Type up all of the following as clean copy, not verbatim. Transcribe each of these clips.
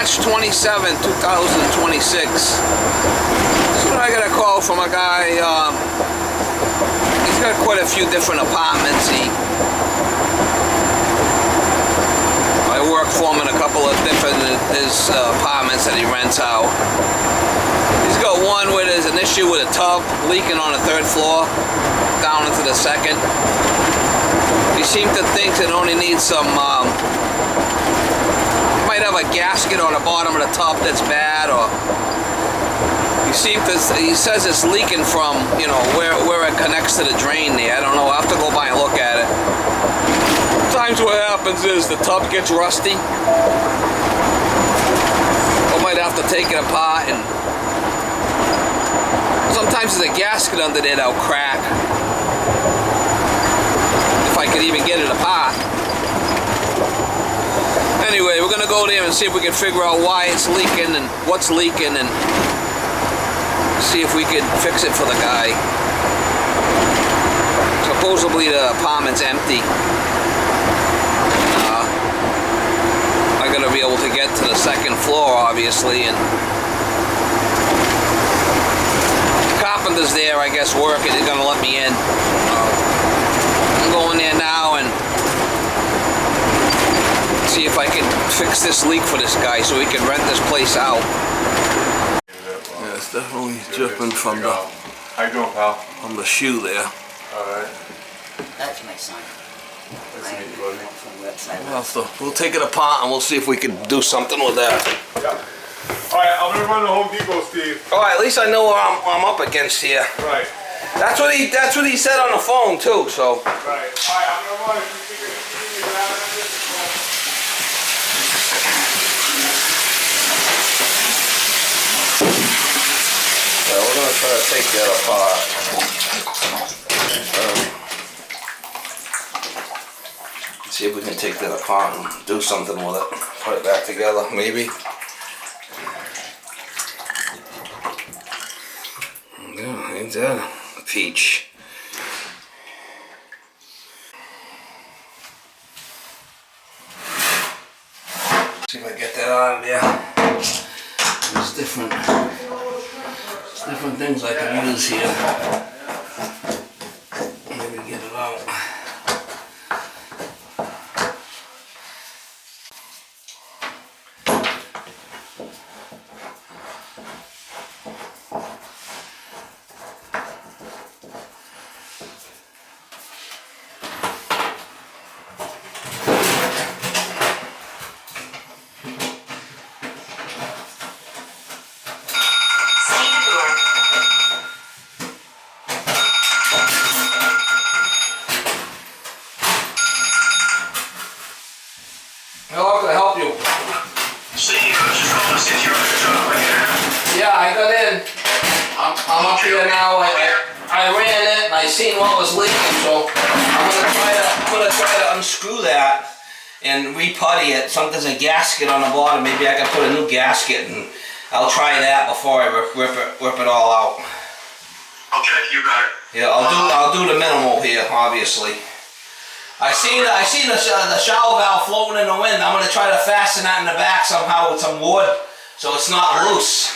March 27, 2026. So I got a call from a guy. He's got quite a few different apartments. I work for him in a couple of different apartments that he rents out. He's got one where there's an issue with a tub leaking on the 3rd floor down into the 2nd. He seemed to think it only needs some, might have a gasket on the bottom of the tub that's bad, or he says it's leaking from, you know, where it connects to the drain there. I don't know, I'll have to go by and look at it. Sometimes what happens is the tub gets rusty. I might have to take it apart, and sometimes there's a gasket under there that'll crack. If I could even get it apart. Anyway, we're gonna go there and see if we can figure out why it's leaking and what's leaking, and see if we can fix it for the guy. Supposedly the apartment's empty. I gotta be able to get to the 2nd floor, obviously, and the carpenter's there, I guess, working. He's gonna let me in. I'm going there now and see if I can fix this leak for this guy so he can rent this place out. Yeah, it's definitely dripping from the. How you doing, pal? From the shoe there. Alright. That's my son. We'll take it apart and we'll see if we can do something with that. Yeah. Alright, I'm gonna run to Home Depot, Steve. Alright, at least I know what I'm up against here. Right. That's what he said on the phone too, so. Right. Alright, I'm gonna run. If you grab it, we're gonna try to take that apart. See if we can take that apart and do something with it. Put it back together, maybe. Yeah, ain't that a peach? See if I get that out of there. There's different things I can use here. Maybe get it out. Hello, can I help you? Steve, I was just calling to see if you're on the truck right here. Yeah, I got in. I'm up here now. I ran it and I seen what was leaking, so I'm gonna try to unscrew that and re-putty it. Something's a gasket on the bottom. Maybe I can put a new gasket, and I'll try that before I rip it all out. Okay, you got it. Yeah, I'll do the minimal here, obviously. I seen the shower valve floating in the wind. I'm gonna try to fasten that in the back somehow with some wood, so it's not loose.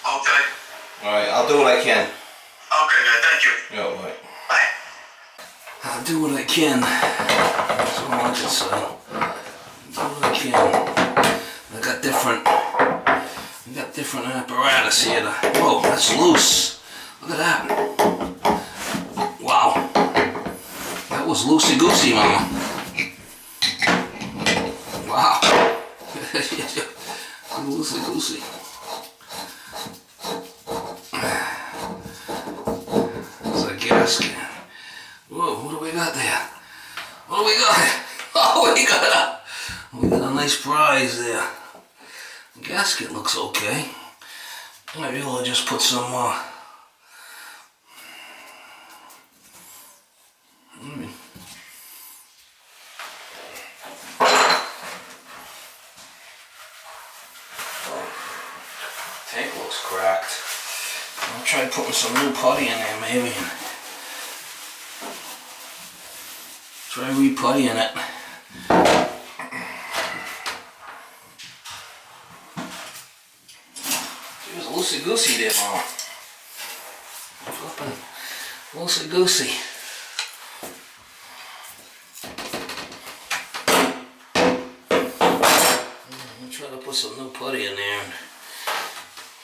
Okay. All right, I'll do what I can. Okay, good. Thank you. Yeah, right. Bye. I'll do what I can. So much it's do what I can. I got different apparatus here. Whoa, that's loose. Look at that. Wow. That was loosey-goosey, mama. Wow. Loosey-goosey. There's a gasket. Whoa, what do we got there? What do we got? Oh, we got a nice prize there. The gasket looks okay. Might be able to just put some tank looks cracked. I'll try putting some new putty in there maybe. Try re-puttying it. loosey-goosey there, Mama. Flipping loosey-goosey. I'm trying to put some new putty in there and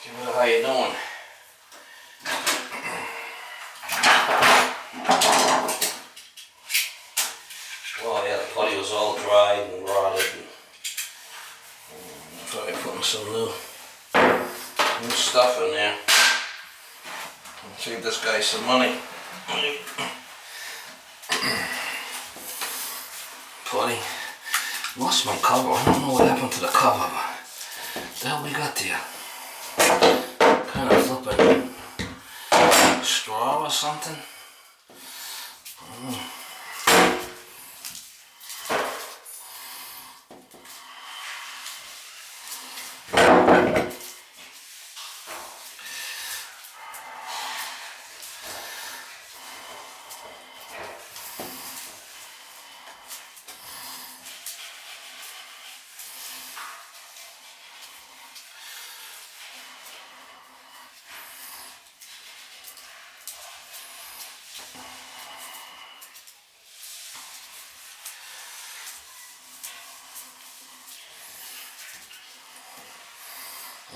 give it how you doing. Well, yeah, the putty was all dried and rotted. I'm trying putting some new stuff in there. Save this guy some money. Putty. Lost my cover. I don't know what happened to the cover. What the hell we got there? Kind of flipping straw or something.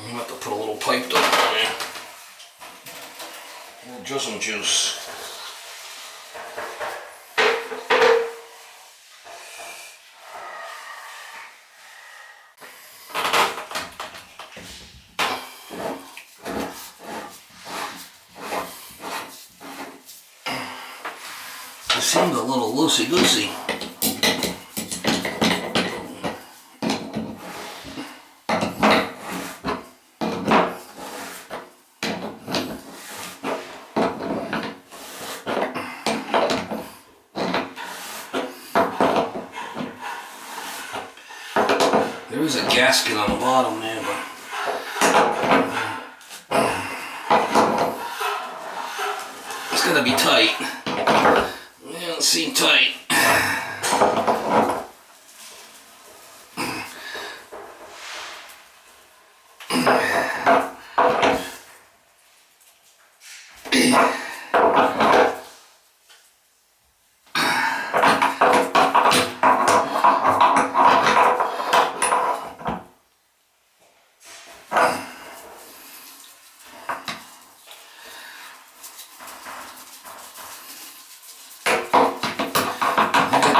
I'm going to have to put a little pipe down there. A little drizzle juice. It seemed a little loosey-goosey. There is a gasket on the bottom there, but it's gonna be tight. It don't seem tight.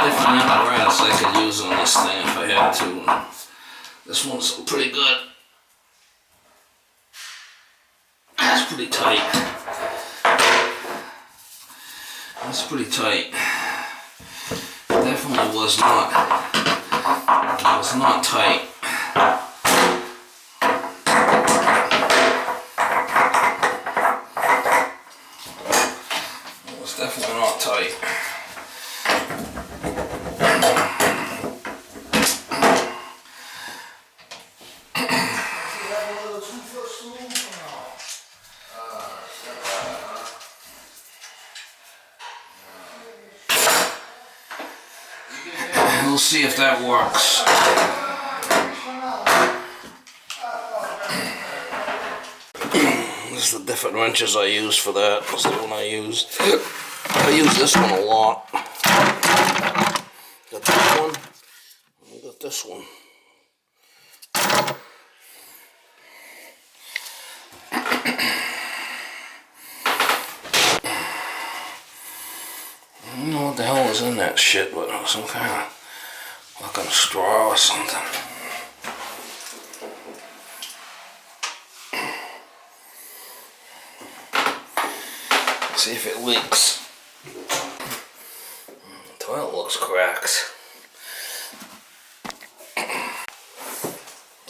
Different apparatus I could use on this thing if I had to. This one's pretty good. That's pretty tight. That's pretty tight. Definitely was not tight. It was definitely not tight. We'll see if that works. This is the different wrenches I use for that. This is the one I used. I use this one a lot. Got this one. I got this one. I don't know what the hell was in that shit, but it was some kind of fucking straw or something. See if it leaks. The toilet looks cracked.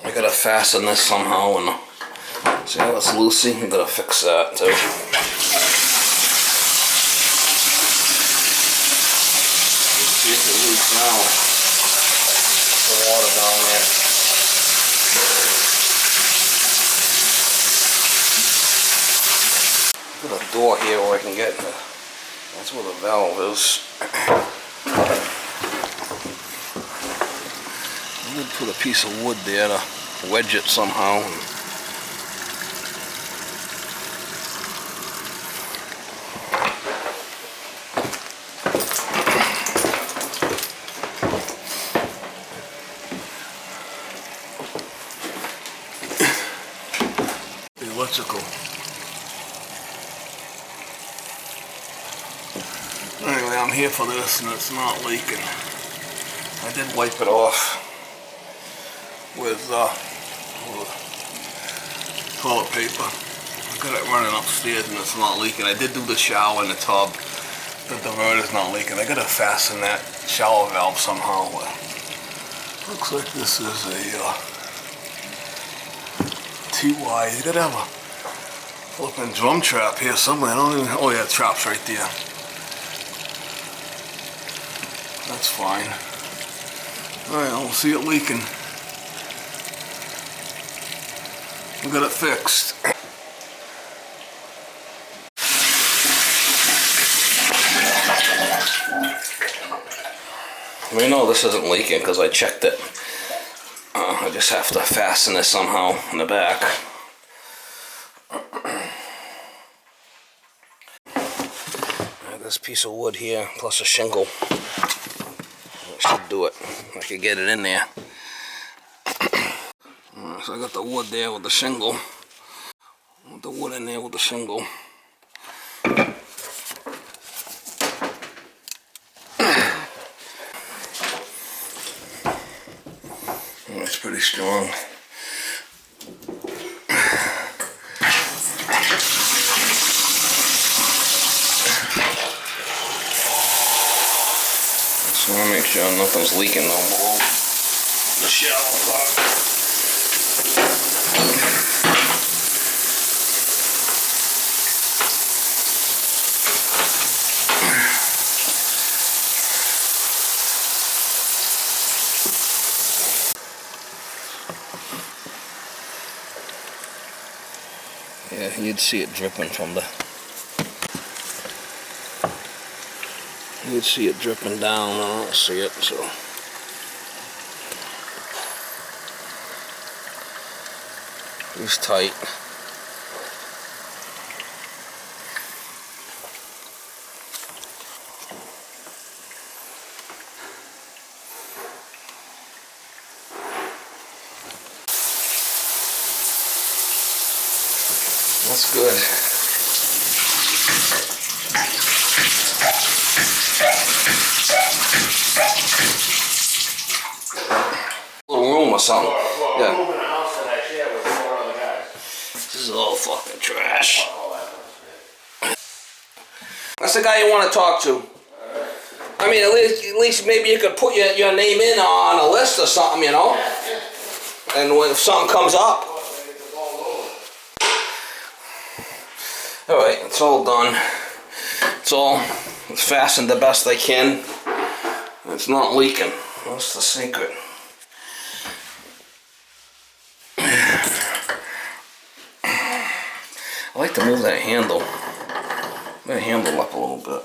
I gotta fasten this somehow, and see how it's loosey? I gotta fix that too. See if it leaks now. The water down there. Put a door here where I can get the, that's where the valve is. I did put a piece of wood there to wedge it somehow. electrical. Anyway, I'm here for this and it's not leaking. I did wipe it off with toilet paper. I got it running upstairs and it's not leaking. I did do the shower in the tub. The diverter's not leaking. I gotta fasten that shower valve somehow. Looks like this is a TY. You gotta have a flipping drum trap here somewhere. I don't even. Oh yeah, trap's right there. That's fine. All right, I'll see it leaking. We got it fixed. We know this isn't leaking because I checked it. I just have to fasten this somehow in the back. This piece of wood here plus a shingle. That should do it. I could get it in there. So I got the wood there with the shingle. The wood in there with the shingle. It's pretty strong. Just want to make sure nothing's leaking though below the shower part. Yeah, you'd see it dripping from the... You'd see it dripping down. I don't see it, so... It's tight. That's good. A little room or something. Yeah. Room in a house that I share with 4 other guys. This is all fucking trash. That's the guy you want to talk to. I mean, at least maybe you could put your name in on a list or something, you know? And when if something comes up. Alright, it's all done. It's fastened the best I can. It's not leaking. That's the secret. I like to move that handle. That handle up a little bit.